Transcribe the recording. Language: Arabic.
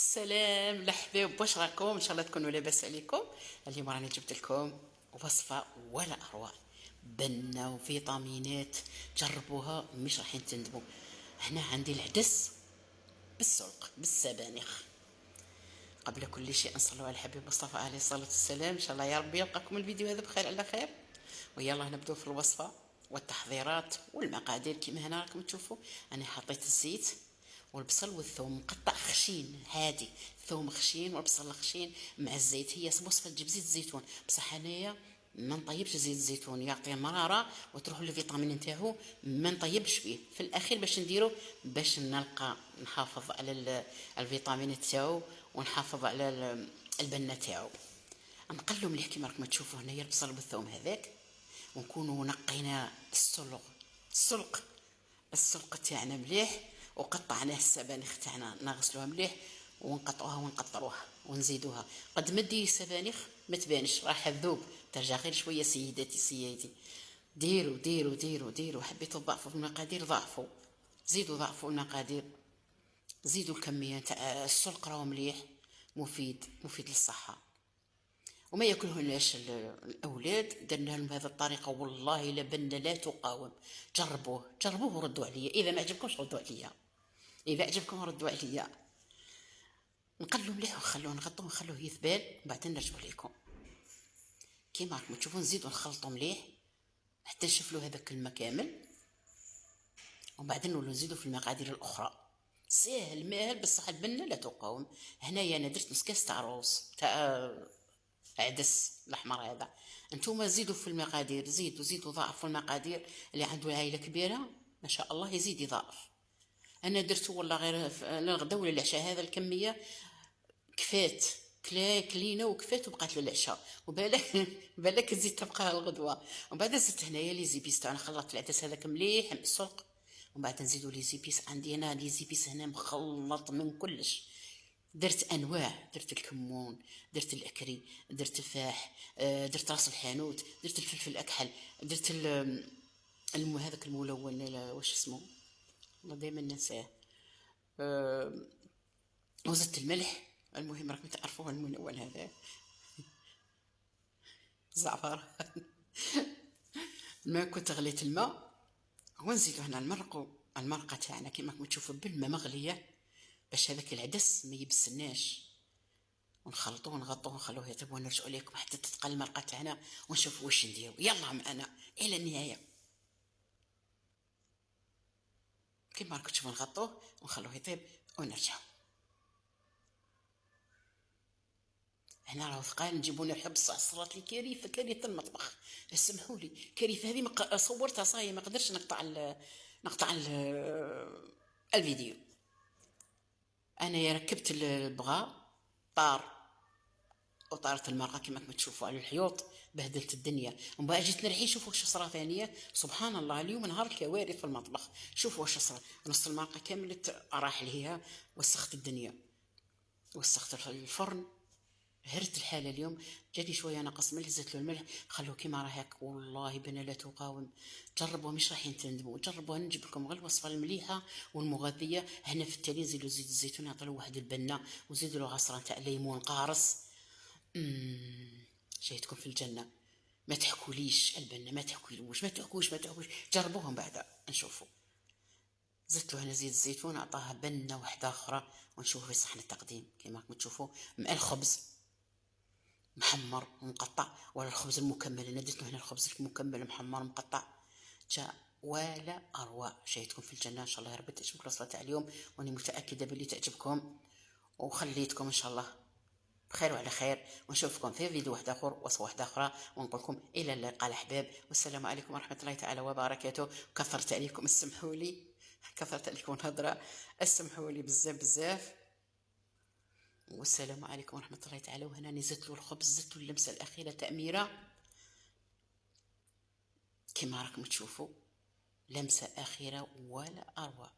السلام الحباب، واش راكم؟ ان شاء الله تكونوا لاباس عليكم. اليوم راني جبت لكم وصفه ولا اروع، بنه وفيتامينات. جربوها مش راح تندموا. هنا عندي العدس بالسلق بالسبانخ. قبل كل شيء نصلوا على الحبيب مصطفى عليه الصلاه والسلام. ان شاء الله يا ربي يلقاكم الفيديو هذا بخير على خير. ويلا نبدو في الوصفه والتحضيرات والمقادير. كما هنا راكم تشوفوا انا حطيت الزيت والبصل والثوم مقطع خشين هادي. الثوم خشين والبصل خشين مع الزيت. هي وصفه تجيب زيت الزيتون، بصح انايا ما نطيبش زيت الزيتون، يعطي مراره وتروح للفيتامين نتاعو. ما نطيبش فيه في الاخير باش نديرو باش نلقى نحافظ على الفيتامين تاعو ونحافظ على البنه تاعو. نقلو مليح كيما راكم تشوفوا هنايا البصل بالثوم هذاك، ونكونوا نقينا السلق تاعنا مليح، وقطعناه السبانخ تاعنا نغسلوها مليح ونقطعوها ونقطروها ونزيدوها. قد ما ديري السبانخ ما تبانش راح تذوب، ترجع غير شويه. سيداتي سيدي ديروا ديروا ديروا ديروا، حبيتوا تضعفوا في المقادير ضعفوا، زيدوا ضعفوا المقادير، زيدوا الكميه تاع السلق راهو مليح، مفيد للصحه. وما ياكلهناش الاولاد. درنا لهم بهذه الطريقه والله لبنه لا تقاوم. جربوه وردوا عليا. اذا ما عجبكمش ردوا عليا، اذا عجبكم ردوا عليا. نقلوا مليح ونخلوه نغطوه ونخلوه يذبل، وبعدين نرجعوا لكم. كيما راكم تشوفوا نزيدوا نخلطوا مليح حتى نشوفوا هذاك الماء كامل، وبعدين نولوا نزيدوا في المقادير الاخرى. ساهل ماهل بصح البنه لا تقاوم. هنايا انا درت نص كاس تاع روز تاع عدس الاحمر هذا. انتوما زيدوا في المقادير، زيدوا ضاعفوا المقادير. اللي عنده عائله كبيره ما شاء الله يزيد يضاعف. انا درت والله غير للغدا ولا العشاء هذا الكميه كفات. كلينا وكفات وبقات للعشاء، وبالك بالك تزيد تبقى الغدوه. ومن بعد زدت هنايا لي زيبيس تاع. انا خلطت العدس هذاك مليح السلق، ومن بعد نزيدوا لي زيبيس. عندي انا لي زيبيس هنا مخلط من كلش. درت انواع، درت الكمون، درت الاكري، درت الفاح، درت راس الحانوت، درت الفلفل الاكحل، درت هذاك الملون واش اسمه والله دائما ننساه. وزدت الملح. المهم راكم تعرفوه الملون هذا زعفر. ما كنت غليت الماء ونزيدو هنا المرقه تاعنا كيما راكم تشوفوا بالماء مغليه باش هذاك العدس ما يبسناش. ونخلطوه ونغطوه ونخلوه يطيب ونرجعوا لكم حتى تتقل المرقه تاعنا ونشوفوا واش نديروا. يلا معنا الى النهايه. كيما راكم تشوفوا نغطوه ونخلوه يطيب ونرجعوا. هنا راهو ثقال. نجيبوا لنا حبس عصرات لي كارثه المطبخ. اسمحوا لي كارثه هذه صورتها صاي ما قدرتش نقطع الفيديو. انا ركبت البغاء وطارت المرقه كما تشوفوا على الحيوط، بهدلت الدنيا. ومن بعد جيت نرحي شوفوا واش صرا ثانيه. سبحان الله اليوم نهار الكوارث في المطبخ. شوفوا واش صرا، نص المرقه كامل راح ليها. وسخت الدنيا، وسخت الفرن، هرت الحاله اليوم. جاني شويه نقص ملح، زدت له الملح. خلوه كيما راه هكا والله بنا لا تقاوم. جربوا مش راح تندموا. جربوا نجيب لكم غير الوصفه المليحه والمغذيه. هنا في التالي نزيدوا زيت الزيتون يعطي له واحد البنه، وزيدوا له عصره تاع ليمون قارص. شهيتكم في الجنه. ما تحكوليش البنه، ما تحكوش. جربوهم بعد نشوفوا. زدت له هنا زيت الزيتون عطاها بنه واحده اخرى. ونشوفوا في صحن التقديم كيما راكم تشوفوا مع الخبز محمر ومقطع، ولا الخبز المكمل. انا درت هنا الخبز المكمل محمر مقطع. جاء ولا اروع. شهيتكم في الجنه. ان شاء الله يا رب تعجبكم الوصفه تاع اليوم، واني متاكده باللي تعجبكم. وخليتكم ان شاء الله بخير وعلى خير، ونشوفكم في فيديو واحد اخر وصفه واحده اخرى، ونقول لكم الى اللقاء الاحباب. والسلام عليكم ورحمه الله تعالى وبركاته. كثرت عليكم اسمحوا لي، كثرت عليكم الهضره، اسمحوا لي بزاف. والسلام عليكم ورحمه الله تعالى. وهنا نزلت له الخبز، زدت له اللمسه الاخيره تاميره كما راكم تشوفوا. لمسه اخيره ولا اروع.